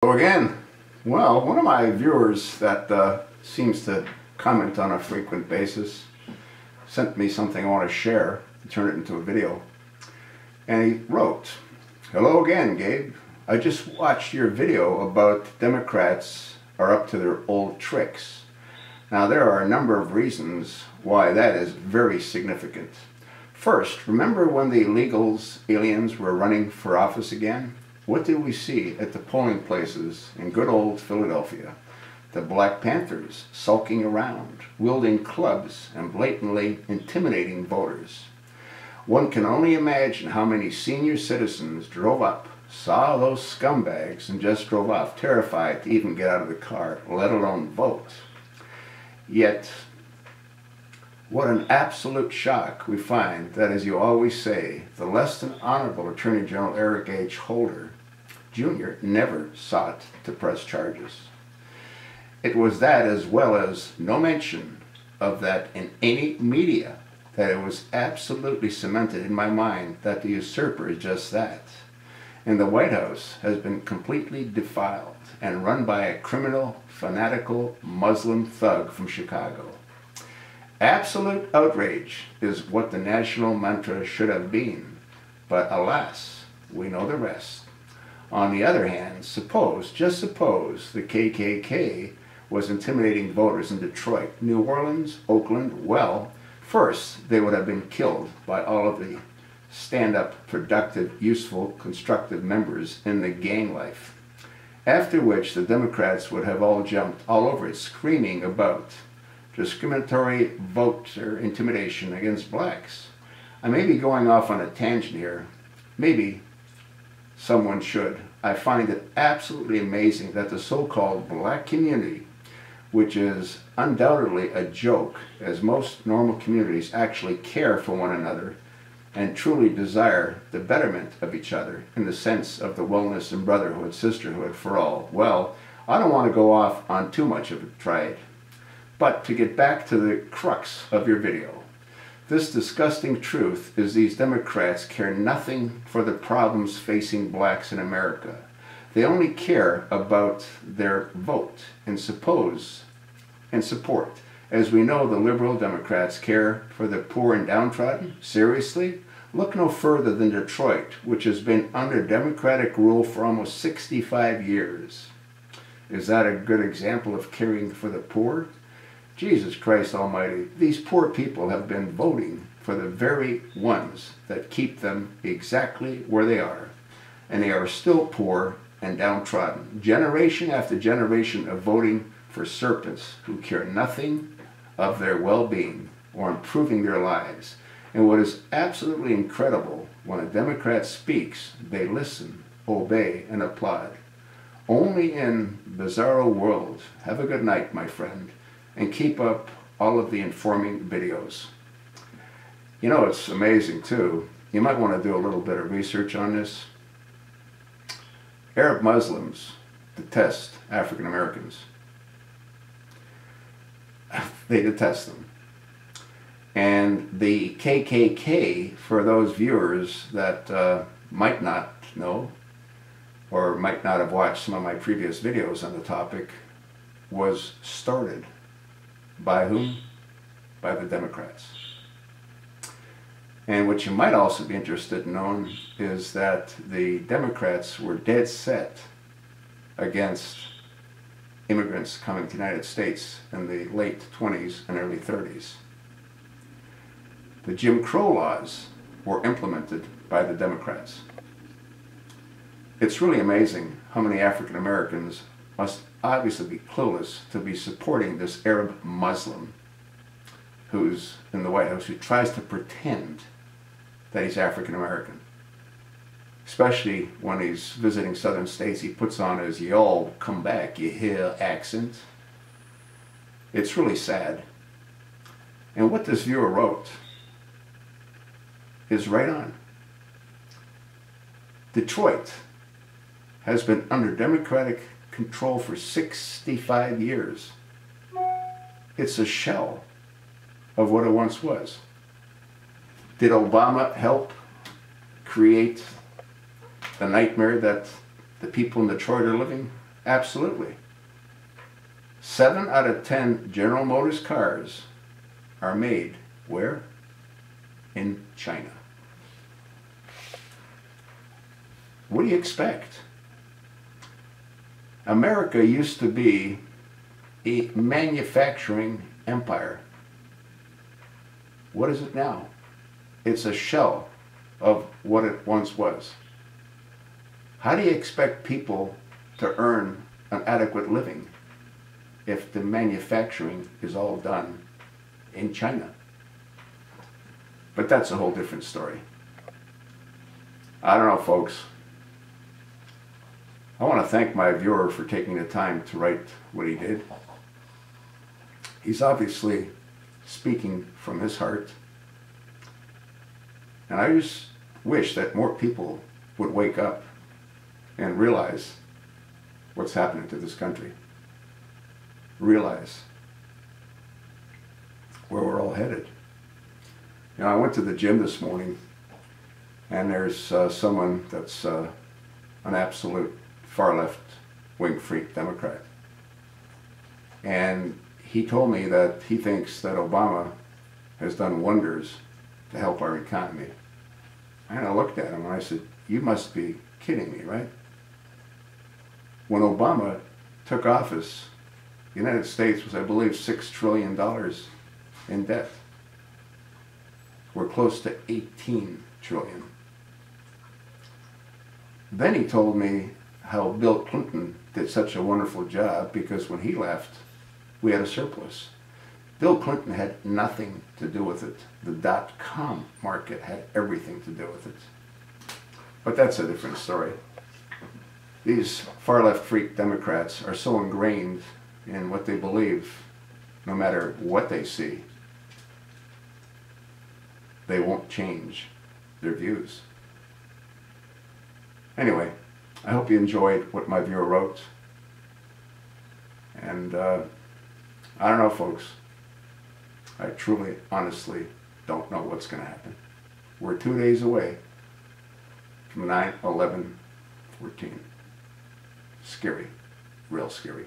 So again, well, one of my viewers that seems to comment on a frequent basis sent me something I want to share and turn it into a video. And he wrote, "Hello again, Gabe. I just watched your video about Democrats are up to their old tricks. Now there are a number of reasons why that is very significant. First, remember when the illegals, aliens, were running for office again? What did we see at the polling places in good old Philadelphia? The Black Panthers sulking around, wielding clubs and blatantly intimidating voters. One can only imagine how many senior citizens drove up, saw those scumbags, and just drove off, terrified to even get out of the car, let alone vote. Yet, what an absolute shock we find that, as you always say, the less than honorable Attorney General Eric H. Holder, Jr. never sought to press charges. It was that, as well as no mention of that in any media, that it was absolutely cemented in my mind that the usurper is just that. And the White House has been completely defiled and run by a criminal, fanatical Muslim thug from Chicago. Absolute outrage is what the national mantra should have been, but alas, we know the rest. On the other hand, just suppose the KKK was intimidating voters in Detroit, New Orleans, Oakland. Well, first they would have been killed by all of the stand-up, productive, useful, constructive members in the gang life. After which the Democrats would have all jumped all over it, screaming about discriminatory voter intimidation against blacks. I may be going off on a tangent here. Maybe someone should. I find it absolutely amazing that the so-called black community, which is undoubtedly a joke, as most normal communities actually care for one another and truly desire the betterment of each other in the sense of the wellness and brotherhood, sisterhood for all. Well, I don't want to go off on too much of a trade. But to get back to the crux of your video, this disgusting truth is these Democrats care nothing for the problems facing blacks in America. They only care about their vote and support. As we know, the liberal Democrats care for the poor and downtrodden. Seriously? Look no further than Detroit, which has been under Democratic rule for almost 65 years. Is that a good example of caring for the poor? Jesus Christ Almighty, these poor people have been voting for the very ones that keep them exactly where they are. And they are still poor and downtrodden. Generation after generation of voting for serpents who care nothing of their well-being or improving their lives. And what is absolutely incredible, when a Democrat speaks, they listen, obey, and applaud. Only in bizarro world. Have a good night, my friend, and keep up all of the informing videos. You know, it's amazing too. You might want to do a little bit of research on this. Arab Muslims detest African Americans. They detest them. And the KKK, for those viewers that might not know or might not have watched some of my previous videos on the topic, was started by whom? By the Democrats. And what you might also be interested in knowing is that the Democrats were dead set against immigrants coming to the United States in the late 20s and early 30s. The Jim Crow laws were implemented by the Democrats. It's really amazing how many African Americans must obviously be clueless to be supporting this Arab Muslim who's in the White House, who tries to pretend that he's African American. Especially when he's visiting southern states, he puts on his "y'all come back, you hear" accent. It's really sad. And what this viewer wrote is right on. Detroit has been under Democratic control for 65 years. It's a shell of what it once was. Did Obama help create the nightmare that the people in Detroit are living? Absolutely. 7 out of 10 General Motors cars are made where? In China. What do you expect? America used to be a manufacturing empire. What is it now? It's a shell of what it once was. How do you expect people to earn an adequate living if the manufacturing is all done in China? But that's a whole different story. I don't know, folks. I want to thank my viewer for taking the time to write what he did. He's obviously speaking from his heart. And I just wish that more people would wake up and realize what's happening to this country. Realize where we're all headed. You know, I went to the gym this morning, and there's someone that's an absolute far left wing freak Democrat. And he told me that he thinks that Obama has done wonders to help our economy. And I looked at him and I said, you must be kidding me, right? When Obama took office, the United States was, I believe, $6 trillion in debt. We're close to 18 trillion. Then he told me how Bill Clinton did such a wonderful job because when he left, we had a surplus. Bill Clinton had nothing to do with it. The dot-com market had everything to do with it. But that's a different story. These far-left freak Democrats are so ingrained in what they believe, no matter what they see, they won't change their views. Anyway, I hope you enjoyed what my viewer wrote. And I don't know, folks. I truly, honestly don't know what's going to happen. We're 2 days away from 9/11/14. Scary, real scary.